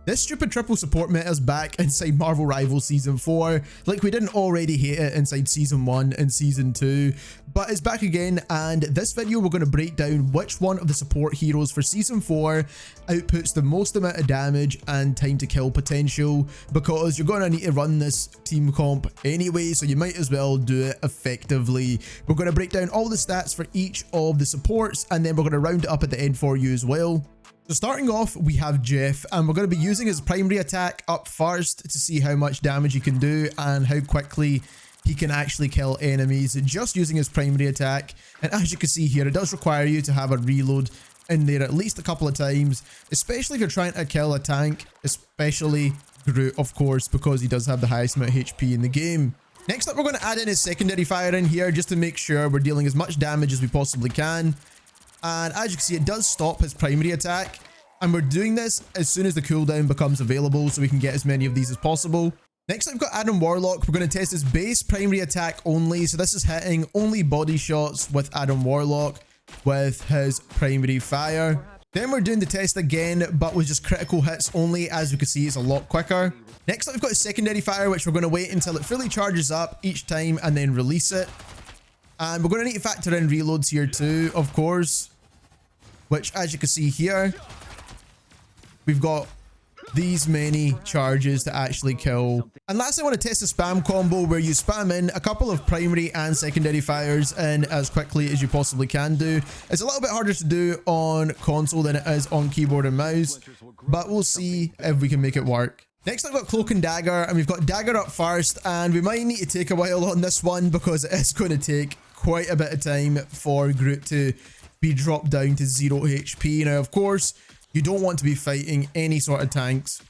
This stupid triple support meta is back inside Marvel Rivals Season 4, like we didn't already hate it inside Season 1 and Season 2, but it's back again, and this video we're going to break down which one of the support heroes for Season 4 outputs the most amount of damage and time to kill potential, because you're going to need to run this team comp anyway, so you might as well do it effectively. We're going to break down all the stats for each of the supports, and then we're going to round it up at the end for you as well. So starting off, we have Jeff, and we're going to be using his primary attack up first to see how much damage he can do and how quickly he can actually kill enemies just using his primary attack. And as you can see here, it does require you to have a reload in there at least a couple of times, especially if you're trying to kill a tank, especially Groot, of course, because he does have the highest amount of HP in the game. Next up, we're going to add in his secondary fire in here just to make sure we're dealing as much damage as we possibly can. And as you can see, it does stop his primary attack, and we're doing this as soon as the cooldown becomes available so we can get as many of these as possible. Next up, we've got Adam Warlock. We're going to test his base primary attack only, so this is hitting only body shots with Adam Warlock with his primary fire. Then we're doing the test again, but with just critical hits only. As you can see, it's a lot quicker. Next up, we've got his secondary fire, which we're going to wait until it fully charges up each time and then release it. And we're going to need to factor in reloads here too, of course, which as you can see here, we've got these many charges to actually kill. And lastly, I want to test the spam combo where you spam in a couple of primary and secondary fires in as quickly as you possibly can do. It's a little bit harder to do on console than it is on keyboard and mouse, but we'll see if we can make it work. Next I've got Cloak and Dagger, and we've got Dagger up first, and we might need to take a while on this one because it is going to take quite a bit of time for Groot to be dropped down to 0 HP. Now, of course, you don't want to be fighting any sort of tanks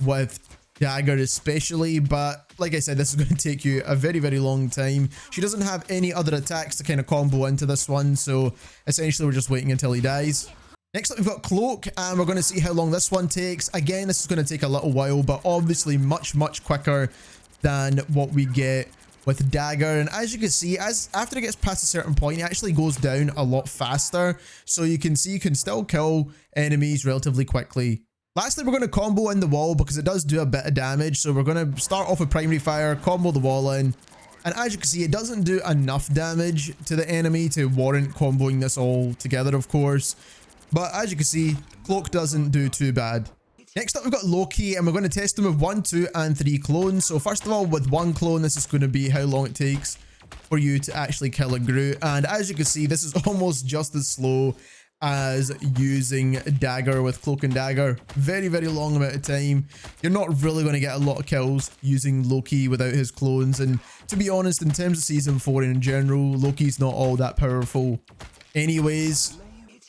with Dagger especially, but like I said, this is going to take you a very, very long time. She doesn't have any other attacks to kind of combo into this one, so essentially we're just waiting until he dies. Next up, we've got Cloak, and we're going to see how long this one takes. Again, this is going to take a little while, but obviously much, much quicker than what we get with Dagger. And as you can see, after it gets past a certain point, it actually goes down a lot faster. So you can see you can still kill enemies relatively quickly. Lastly, we're going to combo in the wall because it does do a bit of damage. So we're going to start off with primary fire, combo the wall in. And as you can see, it doesn't do enough damage to the enemy to warrant comboing this all together, of course. But as you can see, Cloak doesn't do too bad. Next up, we've got Loki, and we're going to test him with 1, 2, and 3 clones. So first of all, with 1 clone, this is going to be how long it takes for you to actually kill a Groot. And as you can see, this is almost just as slow as using Dagger with Cloak and Dagger. Very, very long amount of time. You're not really going to get a lot of kills using Loki without his clones. And to be honest, in terms of Season 4 in general, Loki's not all that powerful anyways.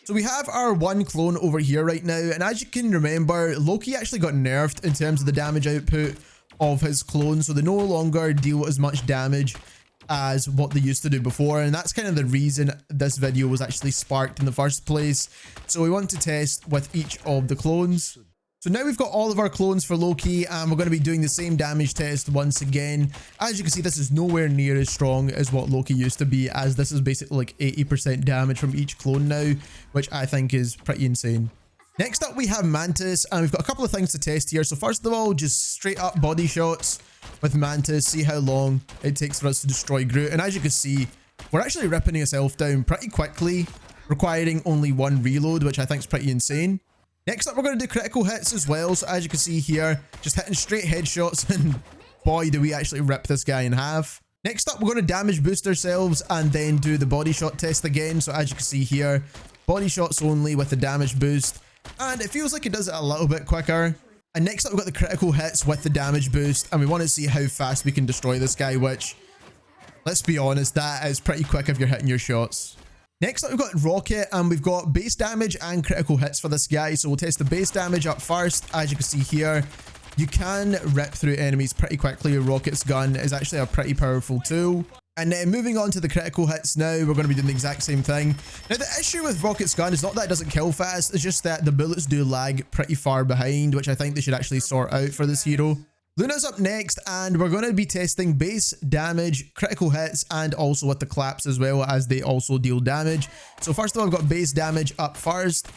So we have our 1 clone over here right now, and as you can remember, Loki actually got nerfed in terms of the damage output of his clones, so they no longer deal as much damage as what they used to do before, and that's kind of the reason this video was actually sparked in the first place. So we want to test with each of the clones. So now we've got all of our clones for Loki, and we're going to be doing the same damage test once again. As you can see, this is nowhere near as strong as what Loki used to be, as this is basically like 80% damage from each clone now, which I think is pretty insane. Next up, we have Mantis, and we've got a couple of things to test here. So first of all, just straight up body shots with Mantis, see how long it takes for us to destroy Groot. And as you can see, we're actually ripping himself down pretty quickly, requiring only 1 reload, which I think is pretty insane. Next up, we're going to do critical hits as well. So as you can see here, just hitting straight headshots, and boy, do we actually rip this guy in half. Next up, we're going to damage boost ourselves and then do the body shot test again. So as you can see here, body shots only with the damage boost, and it feels like it does it a little bit quicker. And next up, we've got the critical hits with the damage boost, and we want to see how fast we can destroy this guy, which, let's be honest, that is pretty quick if you're hitting your shots. Next up, we've got Rocket, and we've got base damage and critical hits for this guy. So we'll test the base damage up first. As you can see here, you can rip through enemies pretty quickly. Rocket's gun is actually a pretty powerful tool. And then moving on to the critical hits now, we're going to be doing the exact same thing. Now, the issue with Rocket's gun is not that it doesn't kill fast, it's just that the bullets do lag pretty far behind, which I think they should actually sort out for this hero. Luna's up next, and we're going to be testing base damage, critical hits, and also with the claps as well, as they also deal damage. So first of all, I've got base damage up first.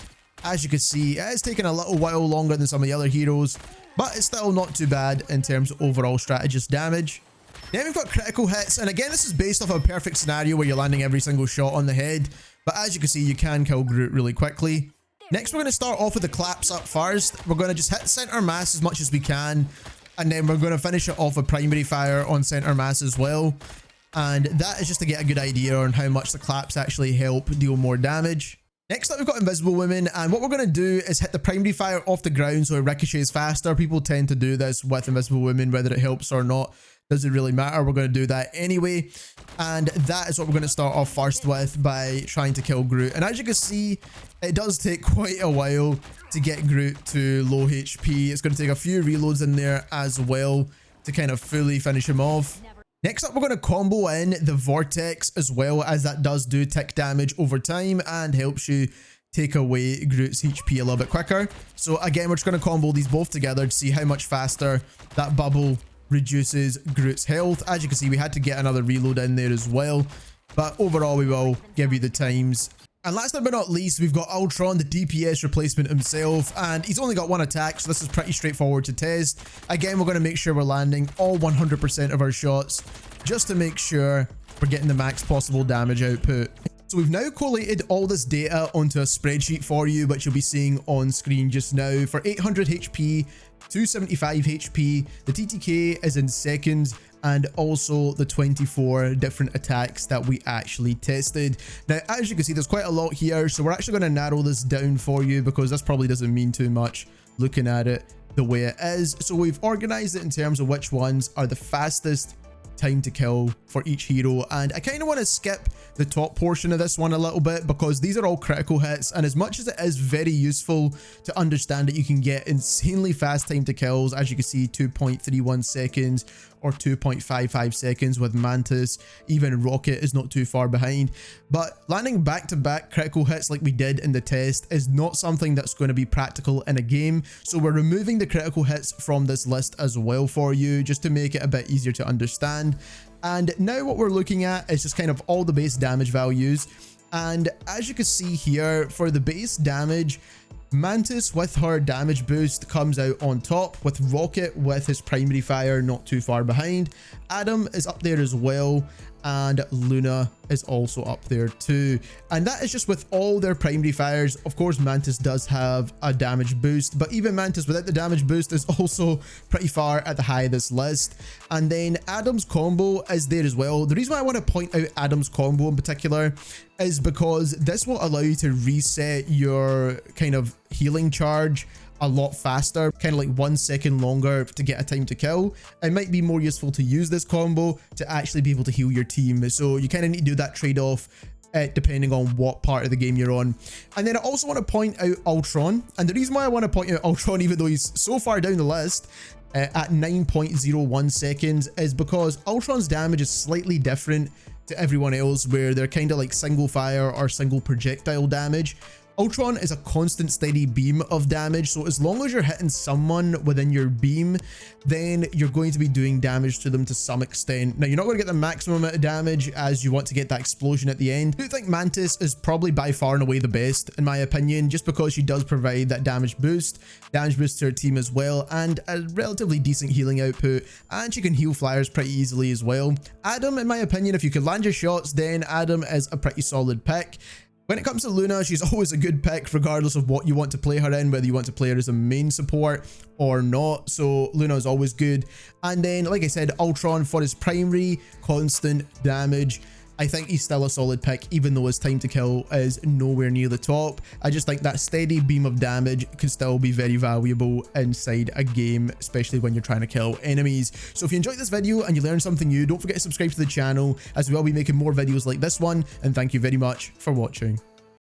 As you can see, it is taking a little while longer than some of the other heroes, but it's still not too bad in terms of overall strategist damage. Then we've got critical hits, and again, this is based off a perfect scenario where you're landing every single shot on the head, but as you can see, you can kill Groot really quickly. Next, we're going to start off with the claps up first. We're going to just hit center mass as much as we can, and then we're going to finish it off with primary fire on center mass as well. And that is just to get a good idea on how much the claps actually help deal more damage. Next up, we've got Invisible Women, and what we're going to do is hit the primary fire off the ground so it ricochets faster. People tend to do this with Invisible Women, whether it helps or not doesn't really matter. We're going to do that anyway, and that is what we're going to start off first with by trying to kill Groot. And as you can see, it does take quite a while to get Groot to low HP. It's going to take a few reloads in there as well to kind of fully finish him off. Next up, we're going to combo in the Vortex as well, as that does do tick damage over time and helps you take away Groot's HP a little bit quicker. So again, we're just going to combo these both together to see how much faster that bubble reduces Groot's health. As you can see, we had to get another reload in there as well, but overall we will give you the times. And last but not least, we've got Ultron, the DPS replacement himself, and he's only got one attack, so this is pretty straightforward to test. Again, we're going to make sure we're landing all 100% of our shots just to make sure we're getting the max possible damage output. So we've now collated all this data onto a spreadsheet for you, which you'll be seeing on screen just now. For 800 HP, 275 HP, the TTK is in seconds, and also the 24 different attacks that we actually tested. Now, as you can see, there's quite a lot here, so we're actually going to narrow this down for you because this probably doesn't mean too much looking at it the way it is. So we've organized it in terms of which ones are the fastest time to kill for each hero, and I kind of want to skip the top portion of this one a little bit because these are all critical hits, and as much as it is very useful to understand that you can get insanely fast time to kills, as you can see 2.31 seconds or 2.55 seconds with Mantis, even Rocket is not too far behind, but landing back-to-back critical hits like we did in the test is not something that's going to be practical in a game. So we're removing the critical hits from this list as well for you, just to make it a bit easier to understand. And now what we're looking at is just kind of all the base damage values, and as you can see here, for the base damage, Mantis with her damage boost comes out on top, with Rocket with his primary fire not too far behind. Adam is up there as well, and Luna is also up there too, and that is just with all their primary fires. Of course, Mantis does have a damage boost, but even Mantis without the damage boost is also pretty far at the high of this list. And then Adam's combo is there as well. The reason why I want to point out Adam's combo in particular is because this will allow you to reset your kind of healing charge a lot faster, kind of like 1 second longer to get a time to kill. It might be more useful to use this combo to actually be able to heal your team, so you kind of need to do that trade-off depending on what part of the game you're on. And then I also want to point out Ultron, and the reason why I want to point out Ultron, even though he's so far down the list at 9.01 seconds, is because Ultron's damage is slightly different to everyone else, where they're kind of like single fire or single projectile damage. Ultron is a constant steady beam of damage, so as long as you're hitting someone within your beam, then you're going to be doing damage to them to some extent. Now, you're not going to get the maximum amount of damage, as you want to get that explosion at the end. I do think Mantis is probably by far and away the best, in my opinion, just because she does provide that damage boost to her team as well, and a relatively decent healing output, and she can heal flyers pretty easily as well. Adam, in my opinion, if you could land your shots, then Adam is a pretty solid pick. When it comes to Luna, she's always a good pick regardless of what you want to play her in, whether you want to play her as a main support or not. So Luna is always good. And then, like I said, Ultron for his primary constant damage. I think he's still a solid pick, even though his time to kill is nowhere near the top. I just think that steady beam of damage could still be very valuable inside a game, especially when you're trying to kill enemies. So if you enjoyed this video and you learned something new, don't forget to subscribe to the channel, as we will be making more videos like this one. And thank you very much for watching.